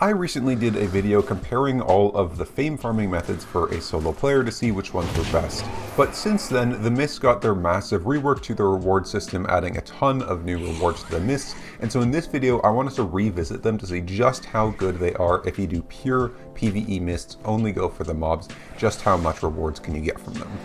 I recently did a video comparing all of the fame farming methods for a solo player to see which ones were best. But since then, the Mists got their massive rework to their reward system, adding a ton of new rewards to the Mists, and so in this video I wanted to revisit them to see just how good they are if you do pure PvE Mists, only go for the mobs, just how much rewards can you get from them.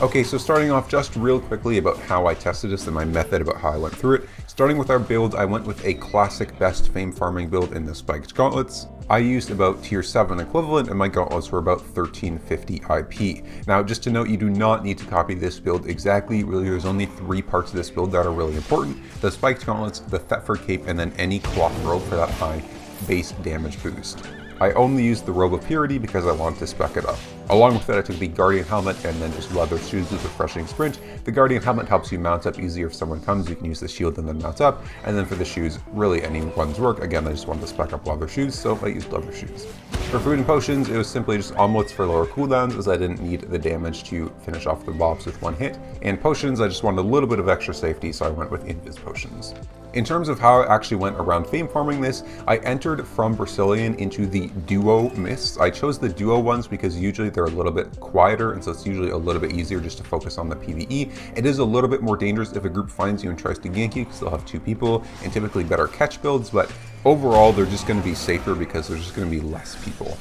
Okay, so starting off just real quickly about how I tested this and my method about how I went through it. Starting with our build, I went with a classic best fame farming build in the spiked gauntlets. I used about tier 7 equivalent and my gauntlets were about 1350 IP. Now just to note, you do not need to copy this build exactly. Really, there's only 3 parts of this build that are really important: the spiked gauntlets, the Thetford cape, and then any cloth robe for that high base damage boost. I only used the Robe of Purity because I wanted to spec it up. Along with that, I took the Guardian Helmet and then just leather shoes with refreshing sprint. The Guardian Helmet helps you mount up easier if someone comes. You can use the shield and then mount up. And then for the shoes, really anyone's work. Again, I just wanted to spec up leather shoes, so I used leather shoes. For food and potions, it was simply just omelets for lower cooldowns, as I didn't need the damage to finish off the mobs with one hit. And potions, I just wanted a little bit of extra safety, so I went with Invis potions. In terms of how I actually went around fame farming this, I entered from Brazilian into the duo Mists. I chose the duo ones because usually they're a little bit quieter, and so it's usually a little bit easier just to focus on the PvE. It is a little bit more dangerous if a group finds you and tries to gank you, because they'll have 2 people, and typically better catch builds, but overall they're just going to be safer because there's just going to be less people.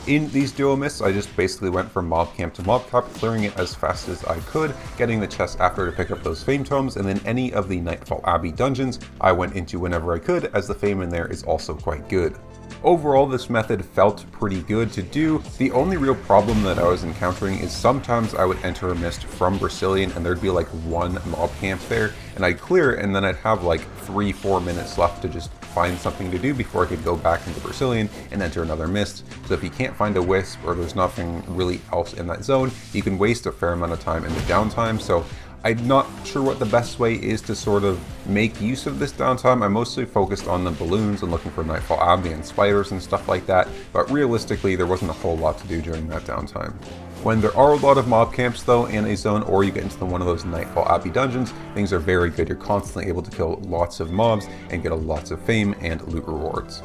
In these duo Mists, I just basically went from mob camp to mob camp, clearing it as fast as I could, getting the chest after to pick up those fame tomes, and then any of the Nightfall Abbey dungeons I went into whenever I could, as the fame in there is also quite good. Overall, this method felt pretty good to do. The only real problem that I was encountering is sometimes I would enter a Mist from Brazilian and there'd be like 1 mob camp there, and I'd clear it and then I'd have like 3-4 minutes left to just find something to do before I could go back into Brazilian and enter another Mist. So if you can't find a wisp or there's nothing really else in that zone, you can waste a fair amount of time in the downtime. So I'm not sure what the best way is to sort of make use of this downtime. I'm mostly focused on the balloons and looking for Nightfall Abbey and spiders and stuff like that, but realistically there wasn't a whole lot to do during that downtime. When there are a lot of mob camps though in a zone, or you get into one of those Nightfall Abbey dungeons, things are very good. You're constantly able to kill lots of mobs and get lots of fame and loot rewards.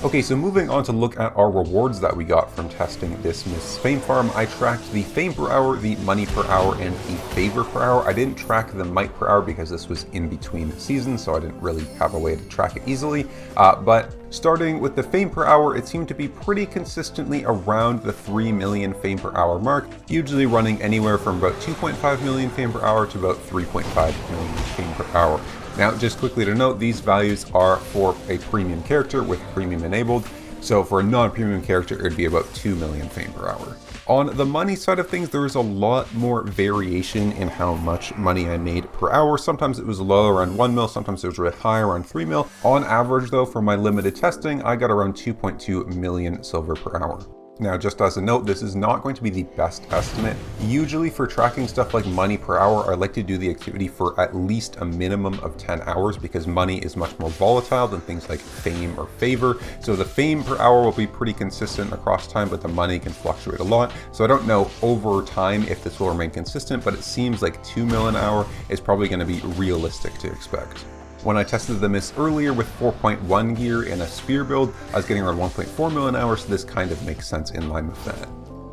Okay, so moving on to look at our rewards that we got from testing this Mist's Fame Farm. I tracked the fame per hour, the money per hour, and the favor per hour. I didn't track the might per hour because this was in between seasons, so I didn't really have a way to track it easily. But starting with the fame per hour, it seemed to be pretty consistently around the 3 million fame per hour mark, usually running anywhere from about 2.5 million fame per hour to about 3.5 million fame per hour. Now, just quickly to note, these values are for a premium character with premium enabled. So for a non-premium character, it would be about 2 million fame per hour. On the money side of things, there was a lot more variation in how much money I made per hour. Sometimes it was low, around 1 mil, sometimes it was really high, around 3 mil. On average though, for my limited testing, I got around 2.2 million silver per hour. Now, just as a note, this is not going to be the best estimate. Usually for tracking stuff like money per hour, I like to do the activity for at least a minimum of 10 hours because money is much more volatile than things like fame or favor. So the fame per hour will be pretty consistent across time, but the money can fluctuate a lot. So I don't know over time if this will remain consistent, but it seems like 2 mil an hour is probably going to be realistic to expect. When I tested the Mist earlier with 4.1 gear in a spear build, I was getting around 1.4 mil an hour, so this kind of makes sense in line with that.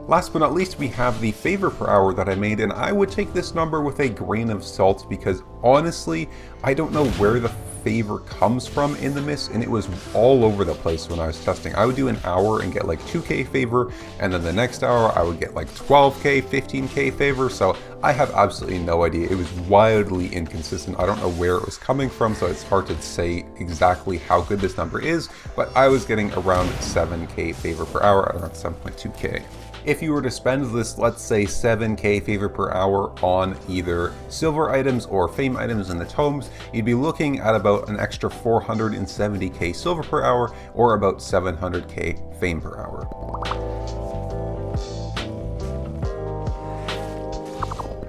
Last but not least, we have the favor per hour that I made, and I would take this number with a grain of salt because honestly, I don't know where the favor comes from in the Mist, and it was all over the place when I was testing. I would do an hour and get like 2k favor, and then the next hour I would get like 12k, 15k favor, so I have absolutely no idea. It was wildly inconsistent. I don't know where it was coming from, so it's hard to say exactly how good this number is, but I was getting around 7k favor per hour at around 7.2k. If you were to spend this, let's say 7k favor per hour on either silver items or fame items in the tomes, you'd be looking at about an extra 470k silver per hour or about 700k fame per hour.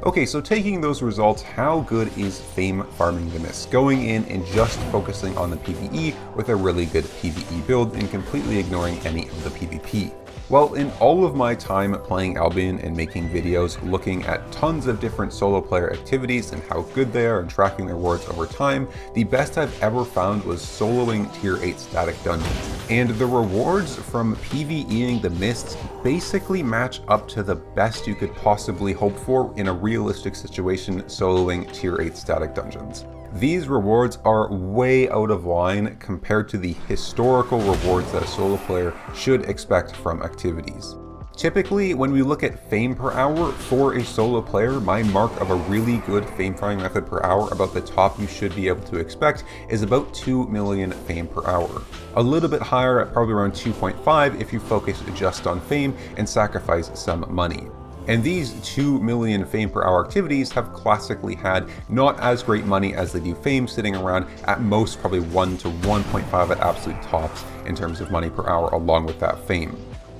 Okay, so taking those results, how good is fame farming the mists? Going in and just focusing on the PvE with a really good PvE build and completely ignoring any of the PvP. Well, in all of my time playing Albion and making videos looking at tons of different solo player activities and how good they are and tracking their rewards over time, the best I've ever found was soloing tier 8 static dungeons. And the rewards from PvEing the mists basically match up to the best you could possibly hope for in a realistic situation soloing tier 8 static dungeons. These rewards are way out of line compared to the historical rewards that a solo player should expect from activities. Typically, when we look at fame per hour for a solo player, my mark of a really good fame farming method per hour, about the top you should be able to expect, is about 2 million fame per hour. A little bit higher at probably around 2.5 if you focus just on fame and sacrifice some money. And these 2 million fame per hour activities have classically had not as great money as they do fame, sitting around at most probably 1 to 1.5 at absolute tops in terms of money per hour along with that fame.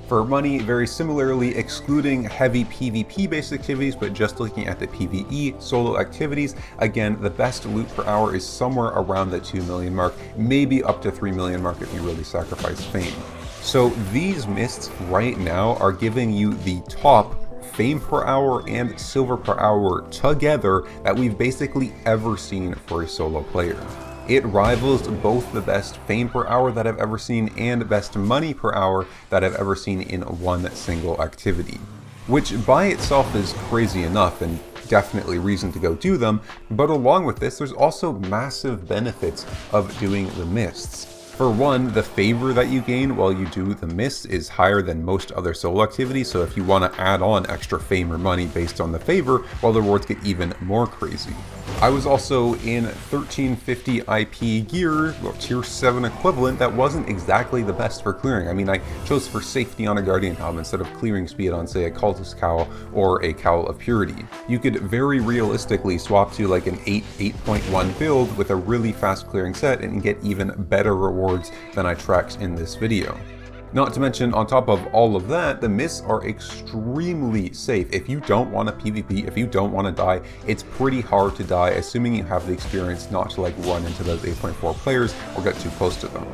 For money, very similarly, excluding heavy PvP based activities, but just looking at the PvE solo activities, again, the best loot per hour is somewhere around the 2 million mark, maybe up to 3 million mark if you really sacrifice fame. So these mists right now are giving you the top fame per hour and silver per hour together that we've basically ever seen for a solo player. It rivals both the best fame per hour that I've ever seen and best money per hour that I've ever seen in one single activity, which by itself is crazy enough and definitely reason to go do them, but along with this, there's also massive benefits of doing the mists. For one, the favor that you gain while you do the mists is higher than most other solo activities, so if you want to add on extra fame or money based on the favor, well, the rewards get even more crazy. I was also in 1350 IP gear, or tier 7 equivalent, that wasn't exactly the best for clearing. I mean, I chose for safety on a Guardian helm instead of clearing speed on, say, a Cultist Cowl or a Cowl of Purity. You could very realistically swap to like an 8.1 build with a really fast clearing set and get even better rewards than I tracked in this video. Not to mention, on top of all of that, the mists are extremely safe. If you don't want to PvP, if you don't want to die, it's pretty hard to die, assuming you have the experience not to like run into those 8.4 players or get too close to them.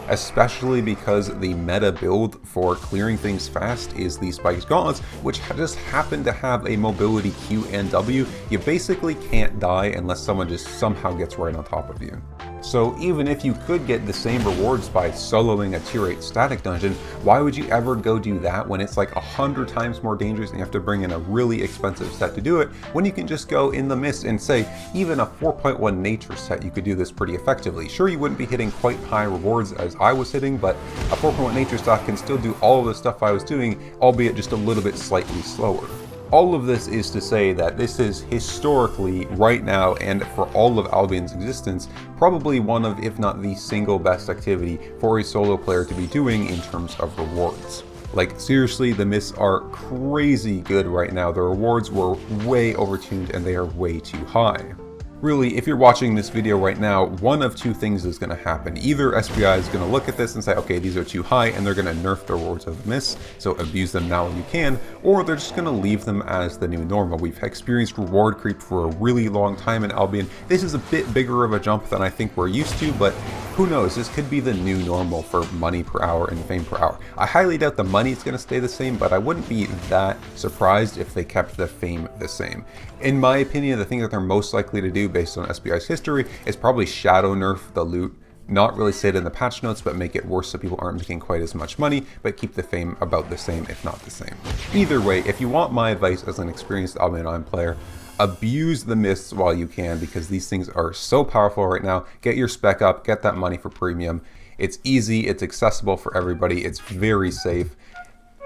Especially because the meta build for clearing things fast is the Spiked Gauntlets, which just happen to have a mobility Q and W. You basically can't die unless someone just somehow gets right on top of you. So even if you could get the same rewards by soloing a tier 8 static dungeon, why would you ever go do that when it's like 100 times more dangerous and you have to bring in a really expensive set to do it, when you can just go in the mist and say, even a 4.1 nature set, you could do this pretty effectively. Sure, you wouldn't be hitting quite high rewards as I was hitting, but a 4.1 nature stock can still do all of the stuff I was doing, albeit just a little bit slightly slower. All of this is to say that this is historically, right now, and for all of Albion's existence, probably one of, if not the single best activity for a solo player to be doing in terms of rewards. Like, seriously, the mists are crazy good right now. The rewards were way overtuned and they are way too high. Really, if you're watching this video right now, one of two things is going to happen. Either SBI is going to look at this and say, okay, these are too high, and they're going to nerf the rewards of the mists, so abuse them now when you can, or they're just going to leave them as the new normal. We've experienced reward creep for a really long time in Albion. This is a bit bigger of a jump than I think we're used to, but who knows, this could be the new normal for money per hour and fame per hour. I highly doubt the money is going to stay the same, but I wouldn't be that surprised if they kept the fame the same. In my opinion, the thing that they're most likely to do based on SBI's history is probably shadow nerf the loot, not really say it in the patch notes, but make it worse so people aren't making quite as much money, but keep the fame about the same, if not the same. Either way, if you want my advice as an experienced Albion player, abuse the mists while you can, because these things are so powerful right now. Get your spec up, get that money for premium. It's easy, it's accessible for everybody, it's very safe.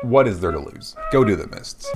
What is there to lose? Go do the mists.